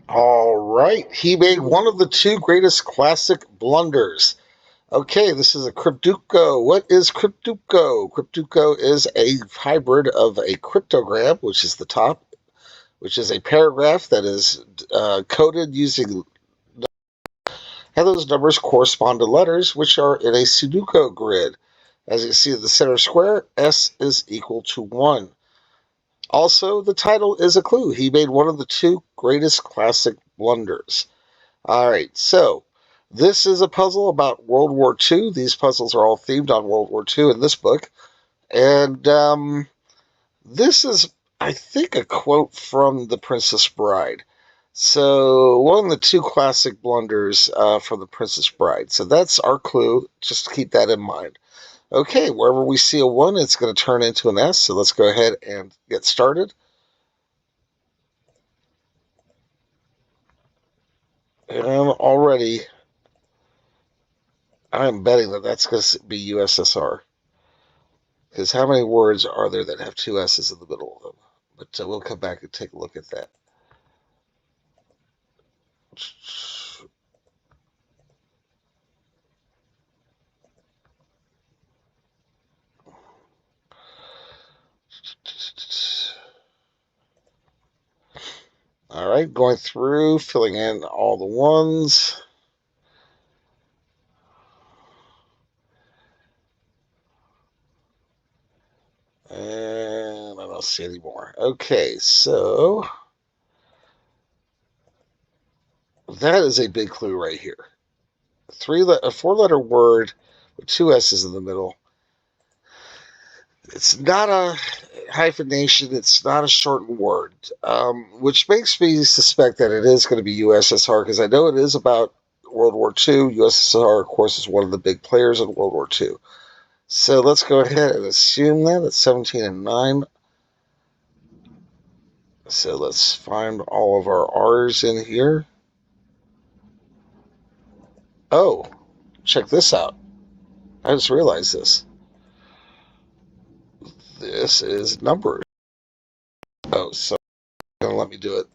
All right. He made one of the two greatest classic blunders. Okay, this is a Crypdoku. What is Crypdoku? Crypdoku is a hybrid of a cryptogram, which is the top, which is a paragraph that is coded using, and those numbers correspond to letters, which are in a Sudoku grid. As you see in the center square, S is equal to 1. Also, the title is a clue. He made one of the two greatest classic blunders. All right, so this is a puzzle about World War II. These puzzles are all themed on World War II in this book. And this is, I think, a quote from The Princess Bride. So, one of the two classic blunders from The Princess Bride. So, that's our clue. Just keep that in mind. Okay, wherever we see a 1, it's going to turn into an S. So, let's go ahead and get started. And already, I'm betting that that's going to be USSR. Because how many words are there that have two S's in the middle of them? But we'll come back and take a look at that. All right, going through, filling in all the ones. And I don't see any more. Okay, so that is a big clue right here. A four-letter word with two S's in the middle. It's not a hyphenation. It's not a shortened word, which makes me suspect that it is going to be USSR because I know it is about World War II. USSR, of course, is one of the big players in World War II. So let's go ahead and assume that it's 17 and 9. So let's find all of our R's in here. Oh, check this out. I just realized this. This is numbers. Oh, so it's going to let me do it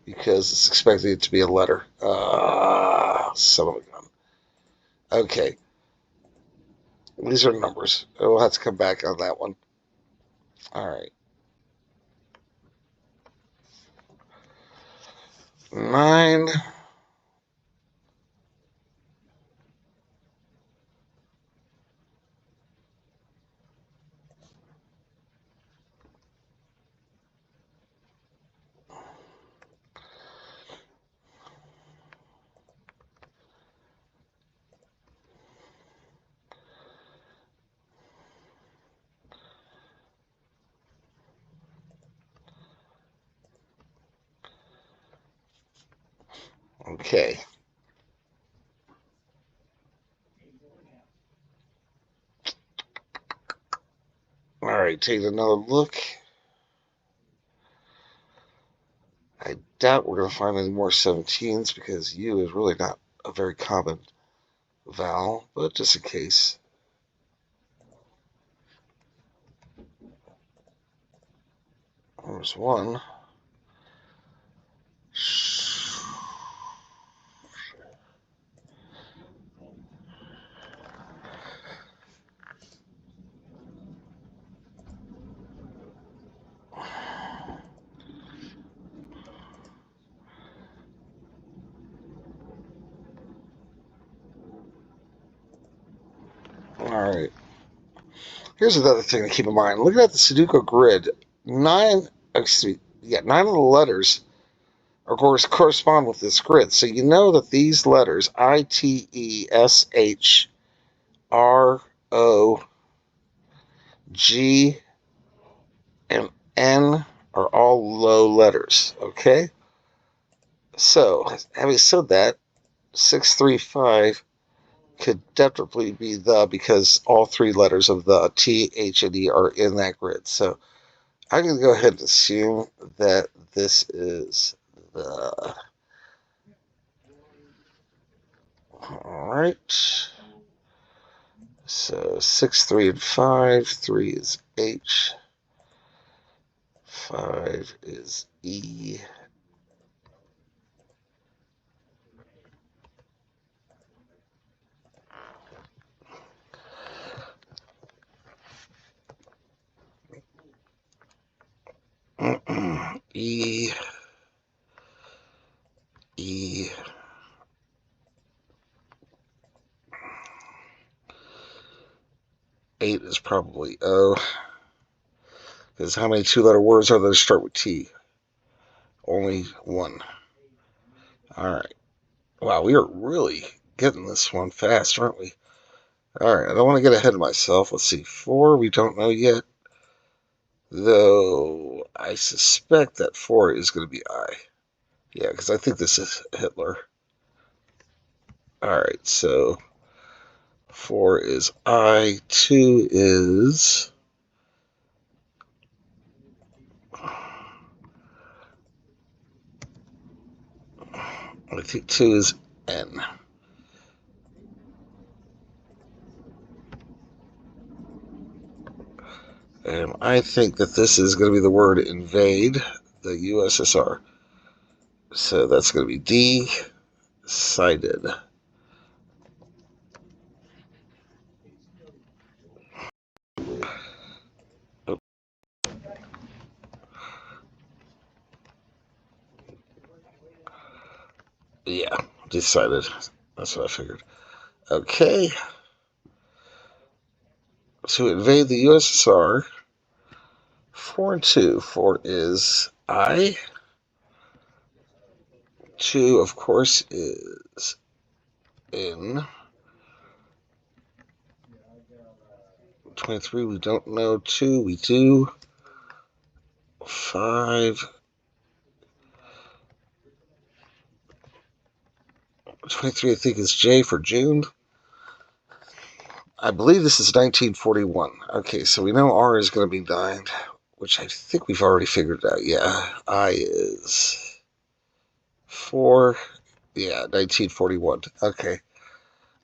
because it's expecting it to be a letter. Son of a gun. Okay. These are numbers. We'll have to come back on that one. All right. 9. Okay. All right. Take another look. I doubt we're going to find any more 17s because U is really not a very common vowel, but just in case. There's one. All right. Here's another thing to keep in mind. Looking at the Sudoku grid, 9 of the letters of course correspond with this grid. So you know that these letters I, T, E, S, H, R, O, G, and N are all low letters. Okay? So, having said that, 635 could definitely be the because all three letters of the T, H, and E are in that grid. So I'm going to go ahead and assume that this is the. All right. So 6, 3, and 5. 3 is H. 5 is E. E, E, 8 is probably O. Because how many two-letter words are there that start with T? Only one. All right. Wow, we are really getting this one fast, aren't we? All right, I don't want to get ahead of myself. Let's see. 4, we don't know yet. Though I suspect that 4 is going to be I. Yeah, because I think this is Hitler. All right, so 4 is I. 2 is... I think 2 is N. And I think that this is going to be the word invade the USSR. So that's going to be decided. Yeah, decided. That's what I figured. Okay. To invade the USSR, 4 and 2. 4 is I. 2, of course, is in. 23, we don't know. 2, we do. 5. 23, I think, is J for June. I believe this is 1941. Okay, so we know R is going to be 9, which I think we've already figured out. Yeah, I is 4. Yeah, 1941. Okay.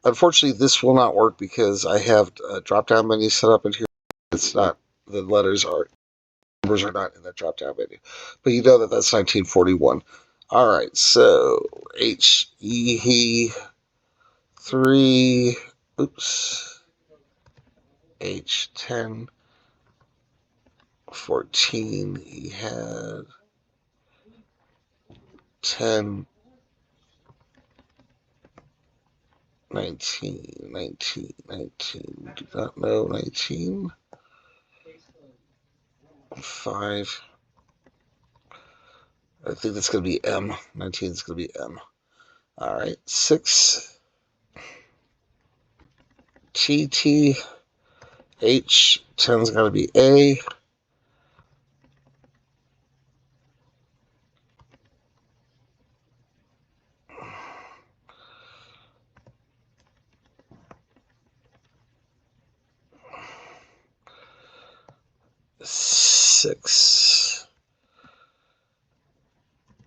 Unfortunately, this will not work because I have a drop-down menu set up in here. It's not, the numbers are not in that drop-down menu. But you know that that's 1941. All right, so HE 3, oops, H10, 14, he had 10, 19, 19, 19, do not know, 19, 5, I think that's going to be M, 19 is going to be M. All right, 6, TT, H, 10's got to be A, six,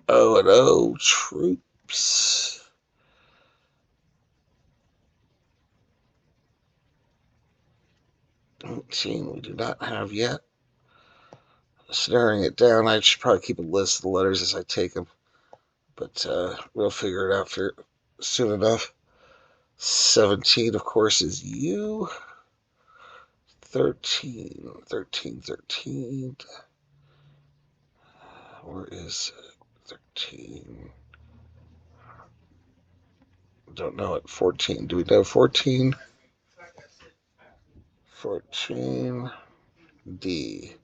O and O, troops. 19, we do not have yet. Narrowing it down, I should probably keep a list of the letters as I take them, but we'll figure it out soon enough. 17, of course, is U. 13, 13, 13. Where is 13? Don't know it. 14. Do we know 14? 14. D.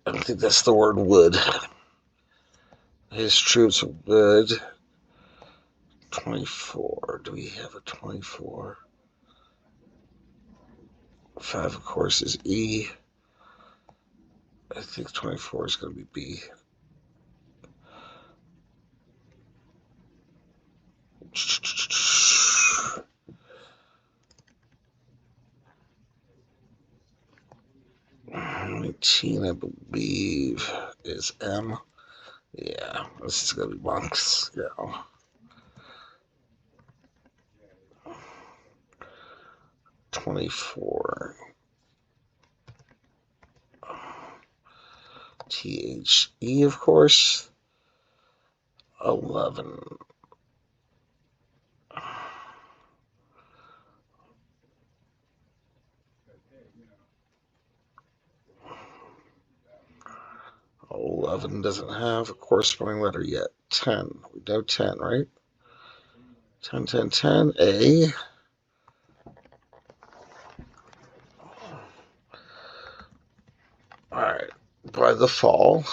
I don't think that's the word would. His troops would. 24. Do we have a 24? 5, of course, is E. I think 24 is going to be B. Nineteen, I believe, is M. Yeah, this is gonna be monks. Yeah. 24. THE, of course. 11. 11 doesn't have a corresponding letter yet. 10. We know 10, right? 10, 10, 10. A. All right. By the fall.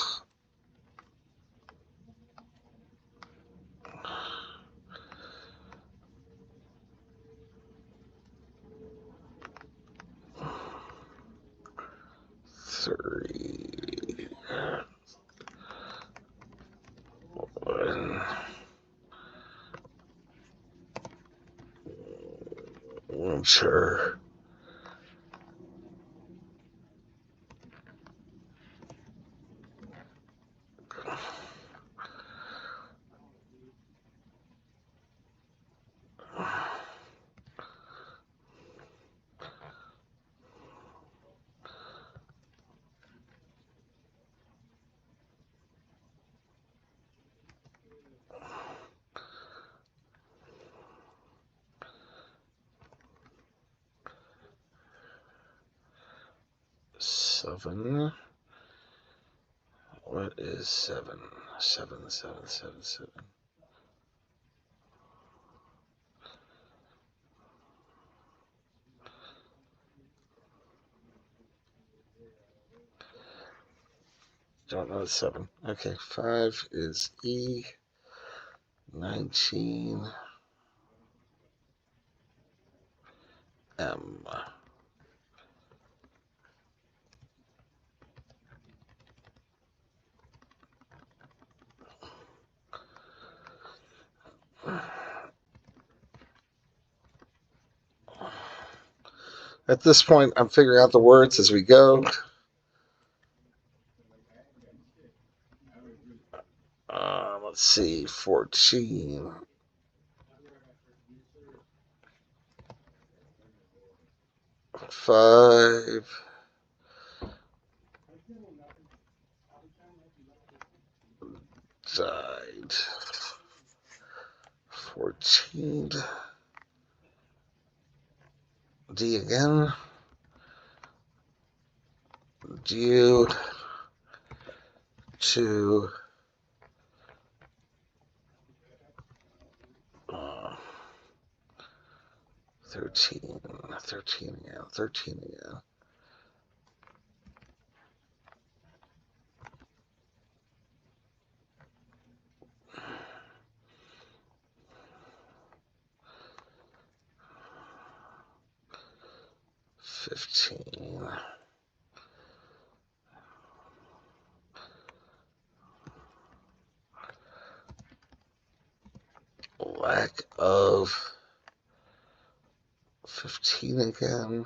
Three. One. Sure. Seven. What is 7? 7, 7, 7, 7. Don't know the 7. Okay, 5 is E. 19. M. At this point, I'm figuring out the words as we go. Let's see, 14. Five. Died. 14. D again. Due to 13. 13 again. 13 again. $15. Lack of 15 again.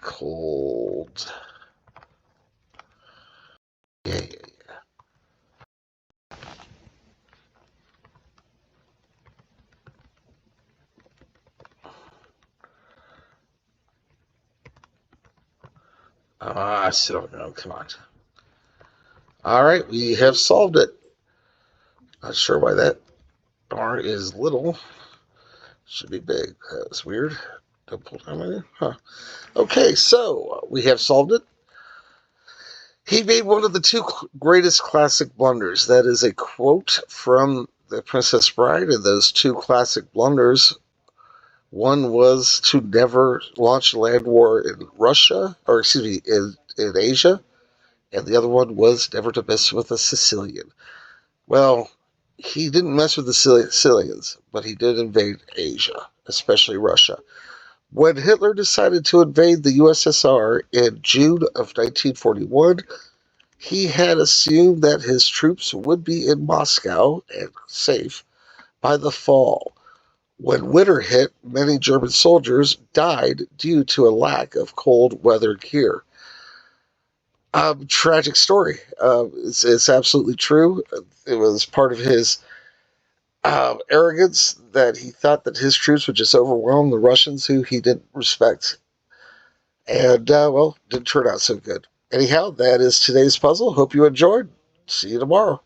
Cold. Yeah. I still don't know. Come on. All right, we have solved it. Not sure why that R is little. Should be big. That's weird. Don't pull down there. Huh. Okay, so we have solved it. He made one of the two greatest classic blunders. That is a quote from The Princess Bride, and those two classic blunders. One was to never launch a land war in Russia, or excuse me, in Asia, and the other one was never to mess with a Sicilian. Well, he didn't mess with the Sicilians, but he did invade Asia, especially Russia. When Hitler decided to invade the USSR in June of 1941, he had assumed that his troops would be in Moscow and safe by the fall. When winter hit, many German soldiers died due to a lack of cold weather gear. Tragic story. It's absolutely true. It was part of his arrogance that he thought that his troops would just overwhelm the Russians, who he didn't respect. And, well, didn't turn out so good. Anyhow, that is today's puzzle. Hope you enjoyed. See you tomorrow.